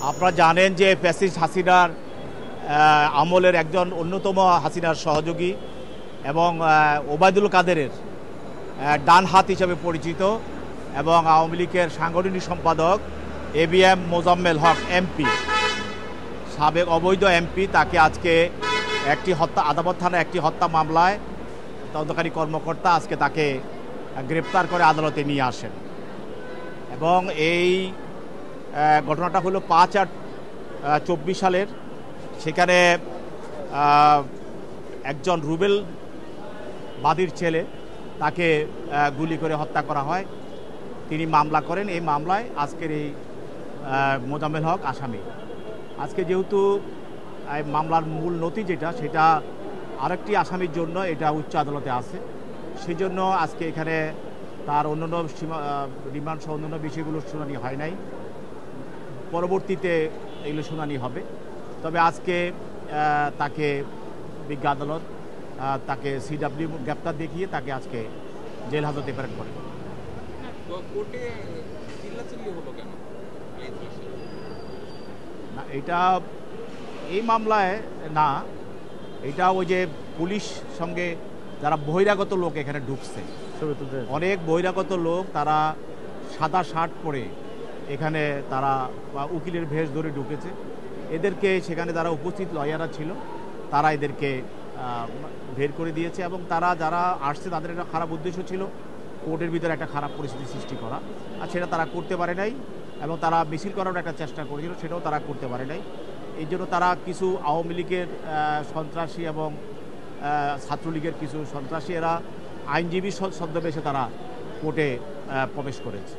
আপনারা জানেন যে ফ্যাসিস্ট হাসিনার আমলের একজন অন্যতম হাসিনার সহযোগী এবং ওবায়দুল কাদেরের ডান হাত হিসেবে পরিচিত এবং আওয়ামী লীগের সাংগঠনিক সম্পাদক ABM মোজাম্মেল হক এমপি, সাবেক অবৈধ এমপি, তাকে আজকে একটি হত্যা আদালত থানায় একটি হত্যা মামলায় তদন্তকারী কর্মকর্তা আজকে তাকে গ্রেপ্তার করে আদালতে নিয়ে আসেন। এবং এই ঘটনাটা হলো 5/8/24 সালের। সেখানে একজন রুবেল বাদীর ছেলে তাকে গুলি করে হত্যা করা হয়। তিনি মামলা করেন। এই মামলায় আজকের এই মোজাম্মেল হক আসামি। আজকে যেহেতু মামলার মূল নথি সেটা আরেকটি আসামির জন্য এটা উচ্চ আদালতে আছে, সেই জন্য আজকে এখানে তার অন্যান্য রিমান্ড সহ অন্যান্য বিষয়গুলোর শুনানি হয় নাই। পরবর্তীতে এগুলো শুনানি হবে। তবে আজকে তাকে বিজ্ঞ আদালত তাকে CW গ্রেপ্তার দেখিয়ে তাকে আজকে জেল হাজতে প্রেরণ করে। না, এটা এই মামলায় না, এটা ওই যে পুলিশ সঙ্গে যারা বহিরাগত লোক এখানে ঢুকছে, অনেক বহিরাগত লোক, তারা সাদা শার্ট পরে এখানে তারা উকিলের ভেষ ধরে ঢুকেছে। এদেরকে সেখানে যারা উপস্থিত লয়াররা ছিল তারা এদেরকে বের করে দিয়েছে এবং তারা যারা আসছে তাদের একটা খারাপ উদ্দেশ্য ছিল কোর্টের ভিতরে একটা খারাপ পরিস্থিতি সৃষ্টি করা, আর সেটা তারা করতে পারে নাই। এবং তারা মিছিল করার একটা চেষ্টা করেছিল, সেটাও তারা করতে পারে নাই। এই জন্য তারা কিছু আওয়ামী লীগের সন্ত্রাসী এবং ছাত্রলীগের কিছু সন্ত্রাসী এরা আইনজীবী ছদ্মবেশে তারা কোর্টে প্রবেশ করেছে।